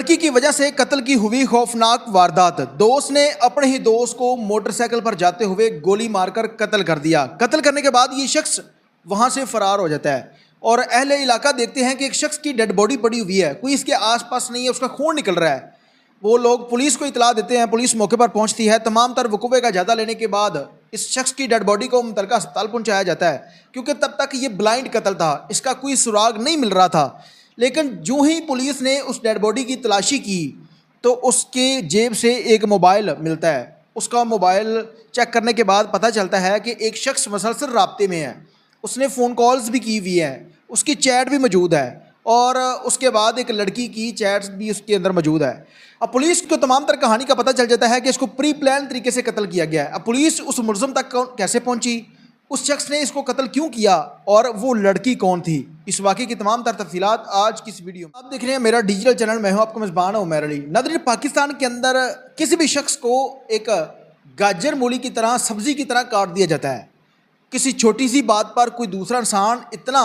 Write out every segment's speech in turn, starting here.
लड़की की वजह से कत्ल की हुई खौफनाक वारदात। दोस्त ने अपने ही दोस्त को मोटरसाइकिल पर जाते हुए गोली मारकर कत्ल कर दिया। कत्ल करने के बाद ये शख्स वहां से फरार हो जाता है और अहले इलाका देखते हैं कि एक शख्स की डेड बॉडी पड़ी हुई है, कोई इसके आसपास नहीं है, उसका खून निकल रहा है। वो लोग पुलिस को इतला देते हैं, पुलिस मौके पर पहुंचती है। तमाम तर वकूवे का जायजा लेने के बाद इस शख्स की डेड बॉडी को मुतलका अस्पताल पहुंचाया जाता है, क्योंकि तब तक ये ब्लाइंड कत्ल था, इसका कोई सुराग नहीं मिल रहा था। लेकिन जो ही पुलिस ने उस डेड बॉडी की तलाशी की तो उसके जेब से एक मोबाइल मिलता है। उसका मोबाइल चेक करने के बाद पता चलता है कि एक शख्स मसलसल राब्ते में है, उसने फ़ोन कॉल्स भी की हुई हैं, उसकी चैट भी मौजूद है और उसके बाद एक लड़की की चैट्स भी उसके अंदर मौजूद है। अब पुलिस को तमाम तर कहानी का पता चल जाता है कि इसको प्री प्लान तरीके से कत्ल किया गया है। अब पुलिस उस मुलज़िम तक कैसे पहुंची, उस शख्स ने इसको कत्ल क्यों किया और वो लड़की कौन थी, इस वाक़े की तमाम तर तफसीलात आज की इस वीडियो में आप देख रहे हैं। मेरा डिजिटल चैनल, मैं हूं आपका मेज़बान उमैर अली। नाज़रीन, पाकिस्तान के अंदर किसी भी शख्स को एक गाजर मूली की तरह, सब्ज़ी की तरह काट दिया जाता है। किसी छोटी सी बात पर कोई दूसरा इंसान इतना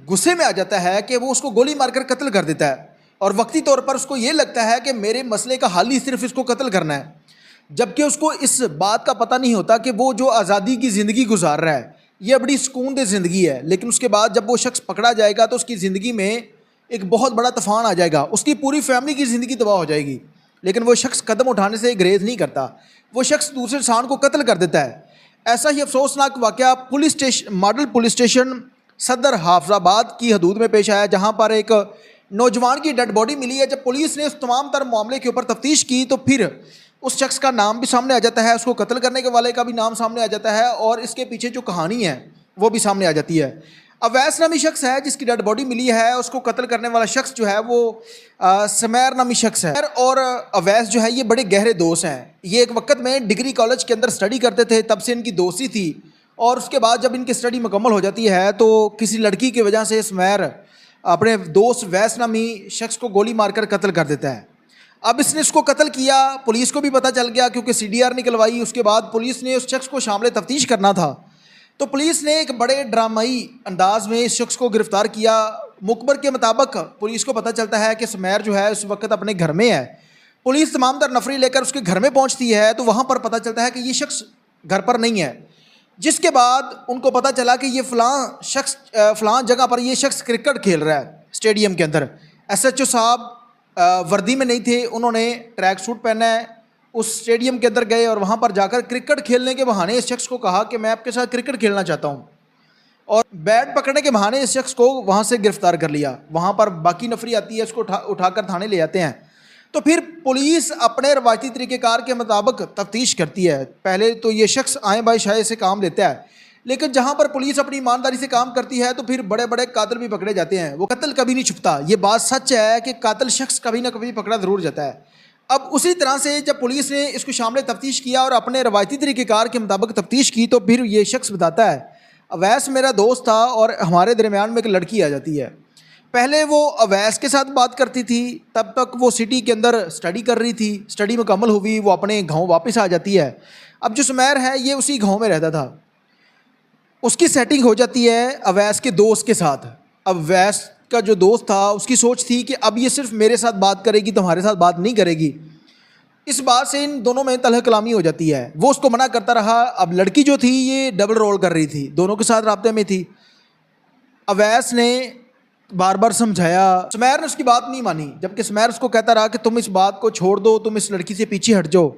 गुस्से में आ जाता है कि वो उसको गोली मारकर कत्ल कर देता है और वक्ती तौर पर उसको ये लगता है कि मेरे मसले का हल ही सिर्फ इसको कत्ल करना है, जबकि उसको इस बात का पता नहीं होता कि वो जो आज़ादी की ज़िंदगी गुजार रहा है ये बड़ी सुकूनदेह ज़िंदगी है। लेकिन उसके बाद जब वो शख्स पकड़ा जाएगा तो उसकी ज़िंदगी में एक बहुत बड़ा तूफान आ जाएगा, उसकी पूरी फैमिली की ज़िंदगी तबाह हो जाएगी। लेकिन वो शख्स कदम उठाने से गुरेज नहीं करता, वो शख्स दूसरे इंसान को कत्ल कर देता है। ऐसा ही अफसोसनाक वाक़या police station, model police station सदर हाफजाबाद की हदूद में पेश आया, जहाँ पर एक नौजवान की डेड बॉडी मिली है। जब पुलिस ने उस तमाम तर मामले के ऊपर तफ्तीश की तो फिर उस शख्स का नाम भी सामने आ जाता है, उसको कत्ल करने के वाले का भी नाम सामने आ जाता है और इसके पीछे जो कहानी है वो भी सामने आ जाती है। अवैस नामी शख्स है जिसकी डेड बॉडी मिली है, उसको कत्ल करने वाला शख्स जो है वो समैर नामी शख्स है। और अवैस जो है ये बड़े गहरे दोस्त हैं। ये एक वक्त में डिग्री कॉलेज के अंदर स्टडी करते थे, तब से इनकी दोस्ती थी। और उसके बाद जब इनकी स्टडी मुकम्मल हो जाती है तो किसी लड़की की वजह से समैर अपने दोस्त वैस नामी शख्स को गोली मारकर कत्ल कर देता है। अब इसने इसको कत्ल किया, पुलिस को भी पता चल गया क्योंकि CDR निकलवाई। उसके बाद पुलिस ने उस शख्स को शामिल तफ्तीश करना था तो पुलिस ने एक बड़े ड्रामाई अंदाज में इस शख्स को गिरफ़्तार किया। मुखबर के मुताबिक पुलिस को पता चलता है कि समैर जो है उस वक्त अपने घर में है। पुलिस तमाम तर नफरी लेकर उसके घर में पहुंचती है तो वहाँ पर पता चलता है कि ये शख्स घर पर नहीं है, जिसके बाद उनको पता चला कि ये फ़लाँ जगह पर ये शख्स क्रिकेट खेल रहा है स्टेडियम के अंदर। SHO साहब वर्दी में नहीं थे, उन्होंने ट्रैक सूट पहना है, उस स्टेडियम के अंदर गए और वहाँ पर जाकर क्रिकेट खेलने के बहाने इस शख्स को कहा कि मैं आपके साथ क्रिकेट खेलना चाहता हूँ, और बैट पकड़ने के बहाने इस शख्स को वहाँ से गिरफ़्तार कर लिया। वहाँ पर बाकी नफरी आती है, उसको उठाकर थाने ले जाते हैं। तो फिर पुलिस अपने रवायती तरीक़ेकार के मुताबिक तफ्तीश करती है। पहले तो ये शख्स आए बाई शाये से काम लेता है, लेकिन जहाँ पर पुलिस अपनी ईमानदारी से काम करती है तो फिर बड़े बड़े कातिल भी पकड़े जाते हैं। वो कत्ल कभी नहीं छुपता, ये बात सच है कि कातिल शख्स कभी ना कभी पकड़ा ज़रूर जाता है। अब उसी तरह से जब पुलिस ने इसको शामिल तफ्तीश किया और अपने रवायती तरीक़ेकार के मुताबिक तफ्तीश की तो फिर ये शख्स बताता है अवैस मेरा दोस्त था और हमारे दरमियान में एक लड़की आ जाती है। पहले वो अवैस के साथ बात करती थी, तब तक वो सिटी के अंदर स्टडी कर रही थी। स्टडी मुकम्मल हुई, वो अपने गाँव वापस आ जाती है। अब जो समैर है ये उसी गाँव में रहता था, उसकी सेटिंग हो जाती है अवैस के दोस्त के साथ। अब अवैस का जो दोस्त था उसकी सोच थी कि अब ये सिर्फ मेरे साथ बात करेगी, तुम्हारे साथ बात नहीं करेगी। इस बात से इन दोनों में तलह कलामी हो जाती है। वो उसको मना करता रहा। अब लड़की जो थी ये डबल रोल कर रही थी, दोनों के साथ राब्ते में थी। अवैस ने बार बार समझाया, समैर ने उसकी बात नहीं मानी, जबकि समैर उसको कहता रहा कि तुम इस बात को छोड़ दो, तुम इस लड़की से पीछे हट जाओ।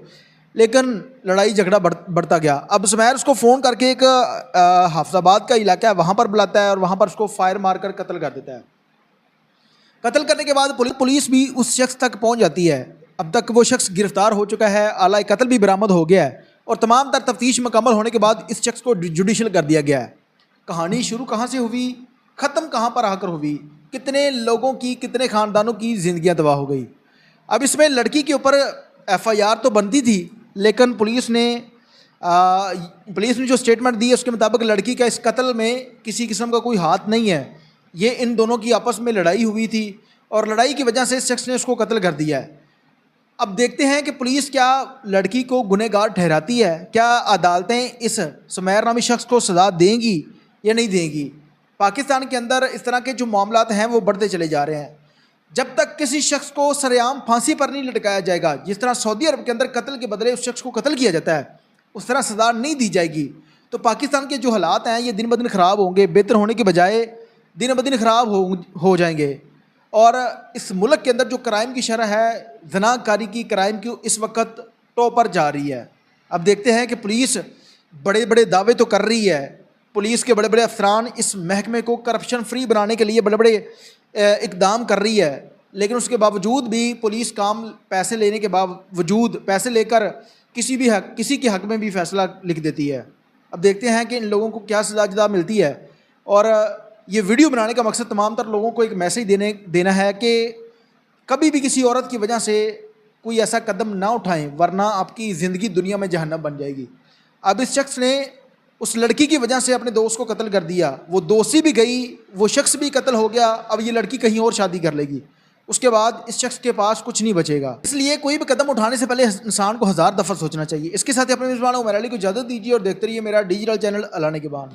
लेकिन लड़ाई झगड़ा बढ़ता गया। अब समैर उसको फ़ोन करके एक हाफजाबाद का इलाका है वहाँ पर बुलाता है और वहाँ पर उसको फायर मारकर कत्ल कर देता है। कत्ल करने के बाद पुलिस भी उस शख्स तक पहुँच जाती है। अब तक वो शख्स गिरफ़्तार हो चुका है, आला कत्ल भी बरामद हो गया है और तमाम तर तफ्तीश मुकम्मल होने के बाद इस शख्स को जुडिशल कर दिया गया है। कहानी शुरू कहाँ से हुई, ख़त्म कहाँ पर आकर हुई, कितने लोगों की, कितने ख़ानदानों की ज़िंदगियाँ तबाह हो गई। अब इसमें लड़की के ऊपर FIR तो बनती थी, लेकिन पुलिस ने जो स्टेटमेंट दी है उसके मुताबिक लड़की का इस कत्ल में किसी किस्म का कोई हाथ नहीं है। ये इन दोनों की आपस में लड़ाई हुई थी और लड़ाई की वजह से इस शख्स ने उसको कत्ल कर दिया है। अब देखते हैं कि पुलिस क्या लड़की को गुनहगार ठहराती है, क्या अदालतें इस समैर नामी शख्स को सज़ा देंगी या नहीं देंगी। पाकिस्तान के अंदर इस तरह के जो मामलात हैं वो बढ़ते चले जा रहे हैं। जब तक किसी शख्स को सरेआम फांसी पर नहीं लटकाया जाएगा, जिस तरह सऊदी अरब के अंदर कत्ल के बदले उस शख्स को कत्ल किया जाता है, उस तरह सज़ा नहीं दी जाएगी, तो पाकिस्तान के जो हालात हैं ये दिन ब दिन ख़राब होंगे, बेहतर होने के बजाय दिन ब दिन ख़राब हो जाएंगे। और इस मुल्क के अंदर जो क्राइम की शरह है, ज़नाकारी की क्राइम की, इस वक्त टॉप पर जा रही है। अब देखते हैं कि पुलिस बड़े बड़े दावे तो कर रही है, पुलिस के बड़े बड़े अफसरान इस महकमे को करप्शन फ्री बनाने के लिए बड़े बड़े इकदाम कर रही है, लेकिन उसके बावजूद भी पुलिस काम पैसे लेने के बावजूद पैसे लेकर किसी के हक़ में भी फ़ैसला लिख देती है। अब देखते हैं कि इन लोगों को क्या सज़ा जदा मिलती है। और ये वीडियो बनाने का मकसद तमाम तर लोगों को एक मैसेज देना है कि कभी भी किसी औरत की वजह से कोई ऐसा कदम ना उठाएं, वरना आपकी ज़िंदगी दुनिया में जहन्नम बन जाएगी। अब इस शख्स ने उस लड़की की वजह से अपने दोस्त को कत्ल कर दिया, वो दोस्ती भी गई, वो शख्स भी कत्ल हो गया, अब ये लड़की कहीं और शादी कर लेगी, उसके बाद इस शख्स के पास कुछ नहीं बचेगा। इसलिए कोई भी कदम उठाने से पहले इंसान को 1000 दफ़ा सोचना चाहिए। इसके साथ ही अपने मेज़बान उमर अली को इजाज़त दीजिए और देखते रहिए मेरा डिजिटल चैनल अलाने के बाद।